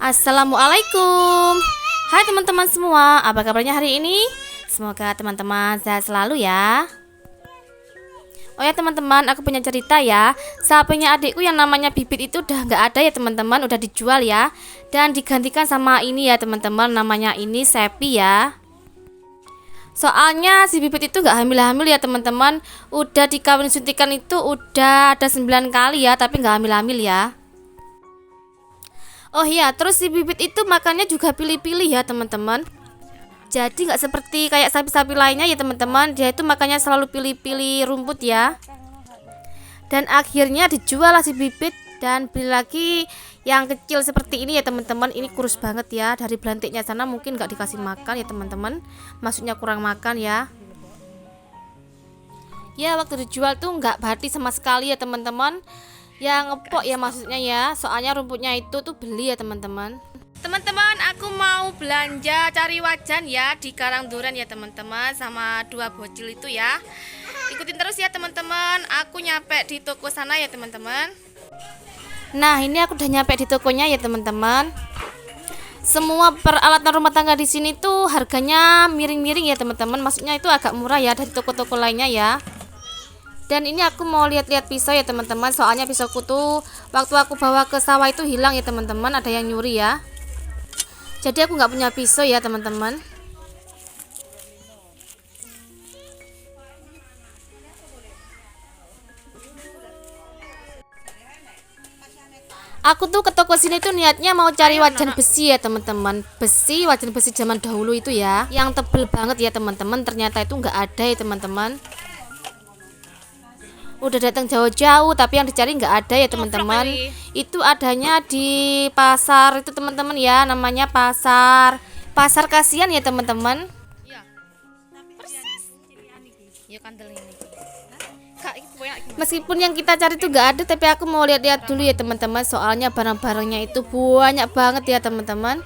Assalamualaikum. Hai teman-teman semua, apa kabarnya hari ini? Semoga teman-teman sehat selalu ya. Oh ya teman-teman, aku punya cerita ya. Sapinya adikku yang namanya Bibit itu udah nggak ada ya teman-teman, udah dijual ya. Dan digantikan sama ini ya teman-teman, namanya ini Sepi ya. Soalnya si Bibit itu nggak hamil-hamil ya teman-teman. Udah dikawin suntikan itu udah ada 9 kali ya, tapi nggak hamil-hamil ya. Oh iya, terus si Bibit itu makannya juga pilih-pilih ya teman-teman. Jadi nggak seperti kayak sapi-sapi lainnya ya teman-teman. Dia itu makannya selalu pilih-pilih rumput ya. Dan akhirnya dijual lah si Bibit. Dan beli lagi yang kecil seperti ini ya teman-teman. Ini kurus banget ya. Dari belantiknya sana mungkin nggak dikasih makan ya teman-teman. Maksudnya kurang makan ya. Ya waktu dijual tuh nggak bati sama sekali ya teman-teman. Yang ngepok ya maksudnya ya. Soalnya rumputnya itu tuh beli ya teman-teman. Teman-teman, aku mau belanja cari wajan ya di Karangduren ya teman-teman, sama dua bocil itu ya. Ikutin terus ya teman-teman. Aku nyampe di toko sana ya teman-teman. Nah, ini aku udah nyampe di tokonya ya teman-teman. Semua peralatan rumah tangga di sini tuh harganya miring-miring ya teman-teman. Maksudnya itu agak murah ya dari toko-toko lainnya ya. Dan ini aku mau lihat-lihat pisau ya teman-teman. Soalnya pisauku tuh waktu aku bawa ke sawah itu hilang ya teman-teman. Ada yang nyuri ya. Jadi aku nggak punya pisau ya teman-teman. Aku tuh ke toko sini tuh niatnya mau cari wajan besi ya teman-teman. Wajan besi zaman dahulu itu ya, yang tebel banget ya teman-teman. Ternyata itu nggak ada ya teman-teman. Udah datang jauh-jauh tapi yang dicari nggak ada ya teman-teman. Itu adanya di pasar itu teman-teman ya, namanya pasar Kasihan ya teman-teman. Iya. Persis. Ya kandel ini. Meskipun yang kita cari itu nggak ada, tapi aku mau lihat-lihat dulu ya teman-teman. Soalnya barang-barangnya itu banyak banget ya teman-teman.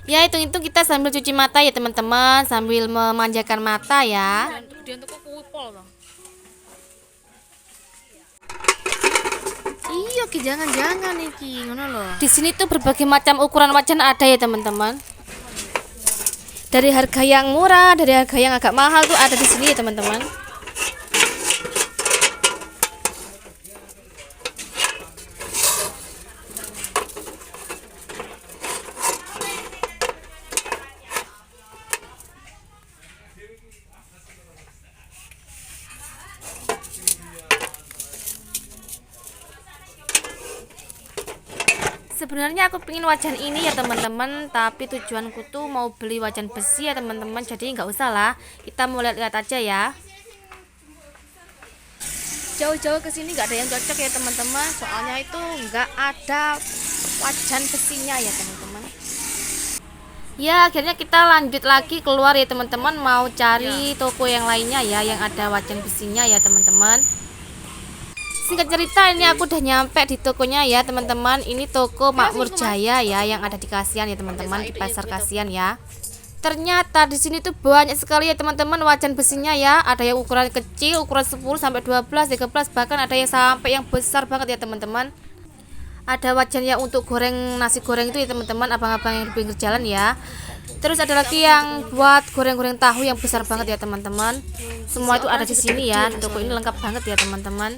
Ya hitung-hitung kita sambil cuci mata ya teman-teman, sambil memanjakan mata ya. Iya, jangan-jangan iki ngono loh. Di sini tuh berbagai macam ukuran wajan ada ya teman-teman. Dari harga yang murah, dari harga yang agak mahal tuh ada di sini ya teman-teman. Sebenarnya aku pengen wajan ini ya teman-teman, tapi tujuanku tuh mau beli wajan besi ya teman-teman. Jadi nggak usah lah, kita mau lihat-lihat aja ya. Jauh-jauh ke sini nggak ada yang cocok ya teman-teman. Soalnya itu nggak ada wajan besinya ya teman-teman. Ya akhirnya kita lanjut lagi keluar ya teman-teman, mau cari toko yang lainnya ya, yang ada wajan besinya ya teman-teman. Singkat cerita, ini aku udah nyampe di tokonya ya teman-teman. Ini toko Makmur Jaya ya, yang ada di Kasihan ya teman-teman, di pasar Kasihan ya. Ternyata di sini tuh banyak sekali ya teman-teman wajan besinya ya. Ada yang ukuran kecil, ukuran 10 sampai 12, 13, bahkan ada yang sampai yang besar banget ya teman-teman. Ada wajan yang untuk goreng nasi goreng itu ya teman-teman, abang-abang yang di pinggir jalan ya. Terus ada lagi yang buat goreng-goreng tahu yang besar banget ya teman-teman. Semua itu ada di sini ya. Di toko ini lengkap banget ya teman-teman.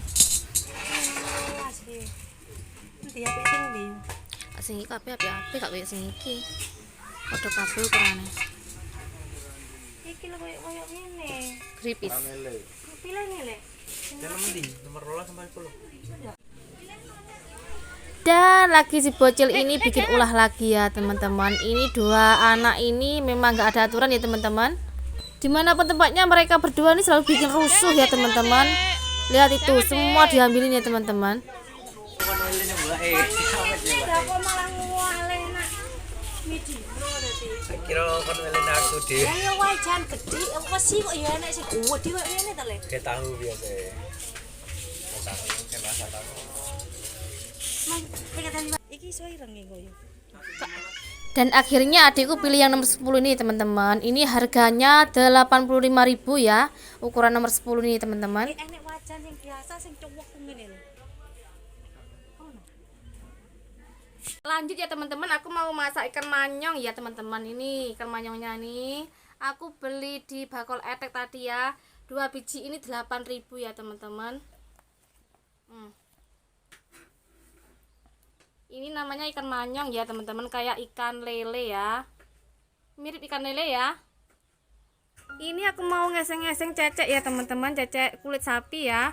Sing iki kabeh api-api gak koyo sing iki. Padha kabeh ukurane. Iki lho koyo ngene. Gripis. Pilih ngene. Nomor 12 sampai 10. Dan lagi si bocil ini bikin ulah lagi ya teman-teman. Ini dua anak ini memang gak ada aturan ya teman-teman. Dimanapun tempatnya mereka berdua ini selalu bikin rusuh ya teman-teman. Lihat itu, semua diambilin ya teman-teman. Kira kon welen aku dhewe. Ya wajan gede, apa sih kok ya enek sing gede kok ngene to, Le? Kayak tahu biasa. Tahu kan rasa tahu. Iki iso ireng koyo. Dan akhirnya adikku pilih yang nomor 10 ini teman-teman. Ini harganya 85.000 ya. Ukuran nomor 10 ini teman-teman. Enek wajan sing biasa sing cowok ngene lho. Lanjut ya teman-teman, aku mau masak ikan manyong ya teman-teman. Ini ikan manyongnya nih. Aku beli di Bakul Etek tadi ya. 2 biji ini 8.000 ya teman-teman. Ini namanya ikan manyong ya teman-teman, kayak ikan lele ya. Mirip ikan lele ya. Ini aku mau ngeseng-ngeseng cecek ya teman-teman, cecek kulit sapi ya.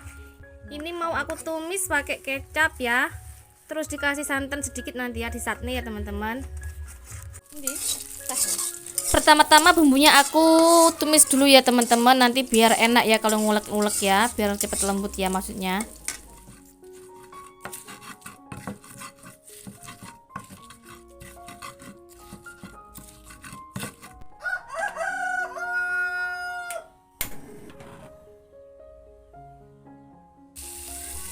Ini mau aku tumis pakai kecap ya. Terus dikasih santan sedikit nanti ya, di satne ya teman-teman. Pertama-tama bumbunya aku tumis dulu ya teman-teman, nanti biar enak ya kalau ngulek-ngulek ya, biar cepet lembut ya maksudnya.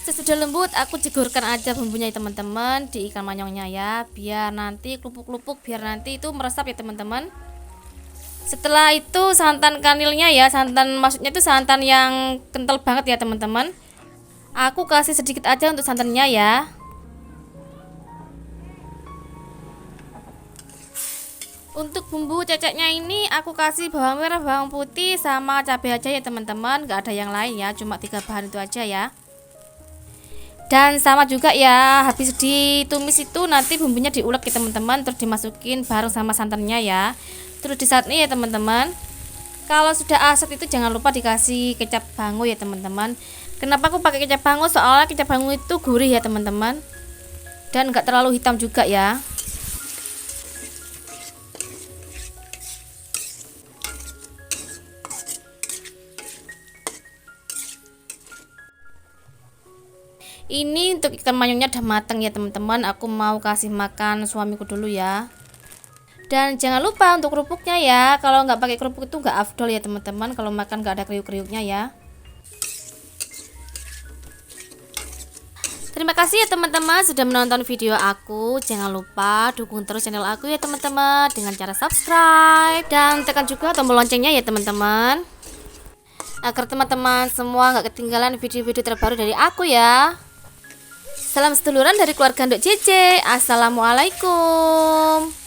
Sesudah lembut aku jegurkan aja bumbunya ya teman-teman di ikan manyongnya ya, biar nanti kelupuk-kelupuk, biar nanti itu meresap ya teman-teman. Setelah itu santan kanilnya ya, santan maksudnya itu santan yang kental banget ya teman-teman. Aku kasih sedikit aja untuk santannya ya. Untuk bumbu ceceknya ini aku kasih bawang merah, bawang putih sama cabai aja ya teman-teman, nggak ada yang lain ya, cuma 3 bahan itu aja ya. Dan sama juga ya, habis ditumis itu nanti bumbunya diulek ya teman-teman, terus dimasukin bareng sama santannya ya. Terus di saat ini ya teman-teman, kalau sudah asat itu jangan lupa dikasih kecap bango ya teman-teman. Kenapa aku pakai kecap bango? Soalnya kecap bango itu gurih ya teman-teman, dan nggak terlalu hitam juga ya. Ini untuk ikan manyungnya udah matang ya teman-teman. Aku mau kasih makan suamiku dulu ya. Dan jangan lupa untuk kerupuknya ya. Kalau nggak pakai kerupuk itu nggak afdol ya teman-teman. Kalau makan nggak ada kriuk-kriuknya ya. Terima kasih ya teman-teman sudah menonton video aku. Jangan lupa dukung terus channel aku ya teman-teman dengan cara subscribe dan tekan juga tombol loncengnya ya teman-teman, agar teman-teman semua nggak ketinggalan video-video terbaru dari aku ya. Salam seduluran dari keluarga Nduk Cece. Assalamualaikum.